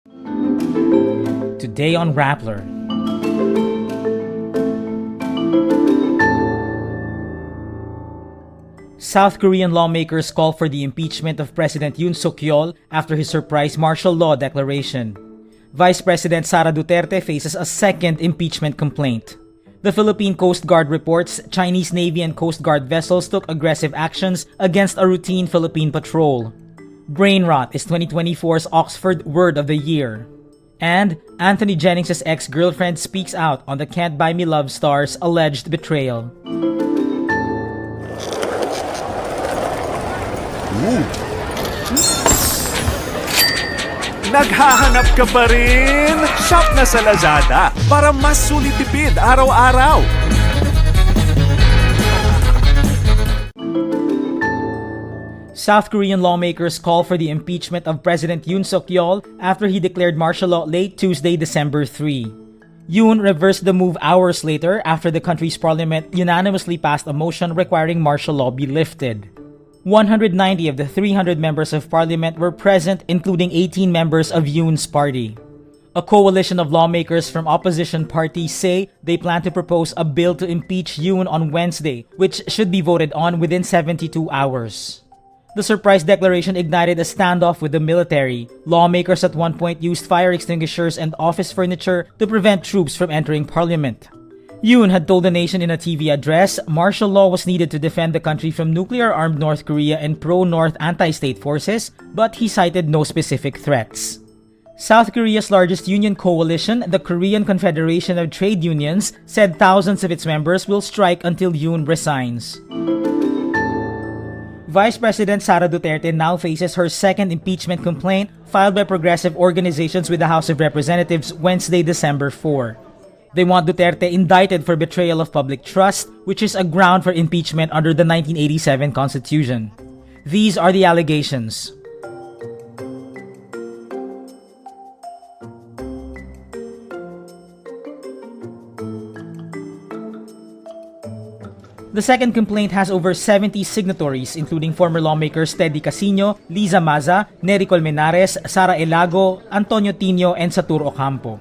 Today on Rappler. South Korean lawmakers call for the impeachment of President Yoon after his surprise martial law declaration. Vice President Sara Duterte faces a second impeachment complaint. The Philippine Coast Guard reports Chinese Navy and Coast Guard vessels took aggressive actions against a routine Philippine patrol. Brain rot is 2024's Oxford Word of the Year. And Anthony Jennings' ex-girlfriend speaks out on the Can't Buy Me Love star's alleged betrayal. Naghahanap ka pa rin? Shop na sa Lazada para mas sulit tipid araw-araw. South Korean lawmakers call for the impeachment of President Yoon after he declared martial law late Tuesday, December 3. Yoon reversed the move hours later after the country's parliament unanimously passed a motion requiring martial law be lifted. 190 of the 300 members of parliament were present, including 18 members of Yoon's party. A coalition of lawmakers from opposition parties say they plan to propose a bill to impeach Yoon on Wednesday, which should be voted on within 72 hours. The surprise declaration ignited a standoff with the military. Lawmakers at one point used fire extinguishers and office furniture to prevent troops from entering parliament. Yoon had told the nation in a TV address martial law was needed to defend the country from nuclear-armed North Korea and pro-North anti-state forces, but he cited no specific threats. South Korea's largest union coalition, the Korean Confederation of Trade Unions, said thousands of its members will strike until Yoon resigns. Vice President Sara Duterte now faces her second impeachment complaint filed by progressive organizations with the House of Representatives Wednesday, December 4. They want Duterte indicted for betrayal of public trust, which is a ground for impeachment under the 1987 Constitution. These are the allegations. The second complaint has over 70 signatories, including former lawmakers Teddy Casino, Liza Maza, Nery Colmenares, Sara Elago, Antonio Tino, and Satur Ocampo.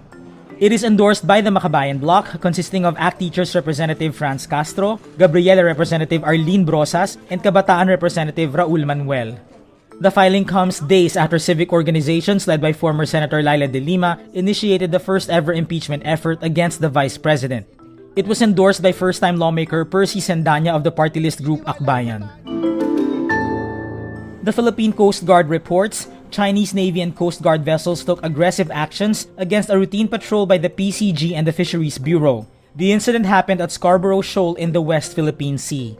It is endorsed by the Makabayan Bloc, consisting of ACT Teachers Representative Franz Castro, Gabriela Representative Arlene Brosas, and Kabataan Representative Raul Manuel. The filing comes days after civic organizations led by former Senator Laila de Lima initiated the first ever impeachment effort against the Vice President. It was endorsed by first-time lawmaker Percy Sendanya of the party list group Akbayan. The Philippine Coast Guard reports Chinese Navy and Coast Guard vessels took aggressive actions against a routine patrol by the PCG and the Fisheries Bureau. The incident happened at Scarborough Shoal in the West Philippine Sea.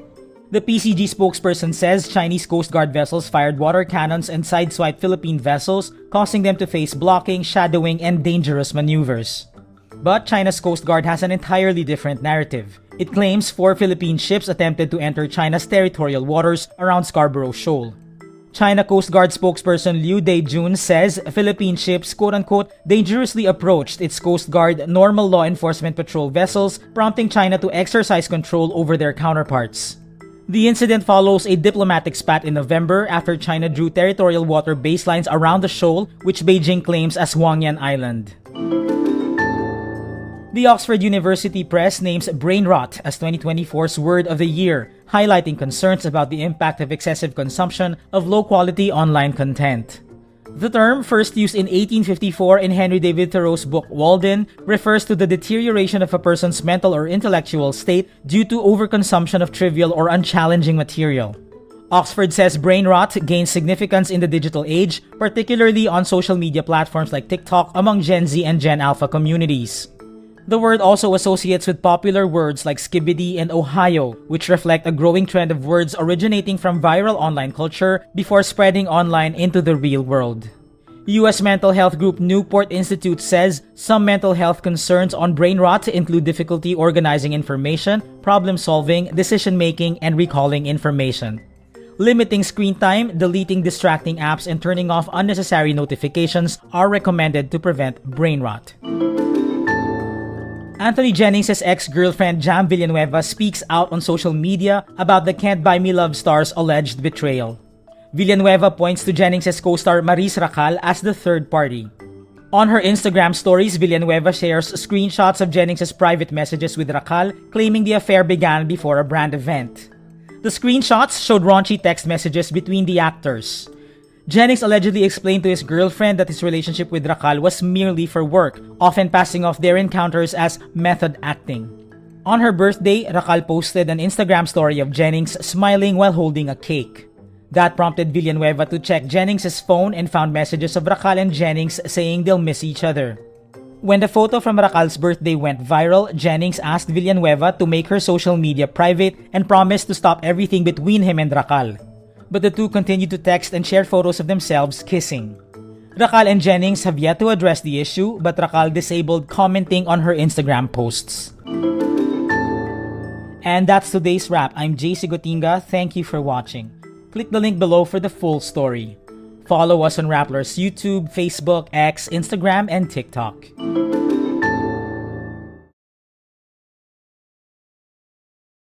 The PCG spokesperson says Chinese Coast Guard vessels fired water cannons and sideswiped Philippine vessels, causing them to face blocking, shadowing, and dangerous maneuvers. But China's Coast Guard has an entirely different narrative. It claims 4 Philippine ships attempted to enter China's territorial waters around Scarborough Shoal. China Coast Guard spokesperson Liu Daejun says Philippine ships quote-unquote dangerously approached its Coast Guard normal law enforcement patrol vessels, prompting China to exercise control over their counterparts. The incident follows a diplomatic spat in November after China drew territorial water baselines around the shoal, which Beijing claims as Huangyan Island. The Oxford University Press names brain rot as 2024's Word of the Year, highlighting concerns about the impact of excessive consumption of low-quality online content. The term, first used in 1854 in Henry David Thoreau's book Walden, refers to the deterioration of a person's mental or intellectual state due to overconsumption of trivial or unchallenging material. Oxford says brain rot gains significance in the digital age, particularly on social media platforms like TikTok among Gen Z and Gen Alpha communities. The word also associates with popular words like skibidi and Ohio, which reflect a growing trend of words originating from viral online culture before spreading online into the real world. U.S. mental health group Newport Institute says some mental health concerns on brain rot include difficulty organizing information, problem-solving, decision-making, and recalling information. Limiting screen time, deleting distracting apps, and turning off unnecessary notifications are recommended to prevent brain rot. Anthony Jennings' ex-girlfriend Jam Villanueva speaks out on social media about the Can't Buy Me Love star's alleged betrayal. Villanueva points to Jennings' co-star Maris Racal as the third party. On her Instagram stories, Villanueva shares screenshots of Jennings' private messages with Racal, claiming the affair began before a brand event. The screenshots showed raunchy text messages between the actors. Jennings allegedly explained to his girlfriend that his relationship with Racal was merely for work, often passing off their encounters as method acting. On her birthday, Racal posted an Instagram story of Jennings smiling while holding a cake. That prompted Villanueva to check Jennings' phone and found messages of Racal and Jennings saying they'll miss each other. When the photo from Racal's birthday went viral, Jennings asked Villanueva to make her social media private and promised to stop everything between him and Racal. But the two continued to text and share photos of themselves kissing. Racal and Jennings have yet to address the issue, but Racal disabled commenting on her Instagram posts. And that's today's wrap. I'm JC Gotinga. Thank you for watching. Click the link below for the full story. Follow us on Rappler's YouTube, Facebook, X, Instagram, and TikTok.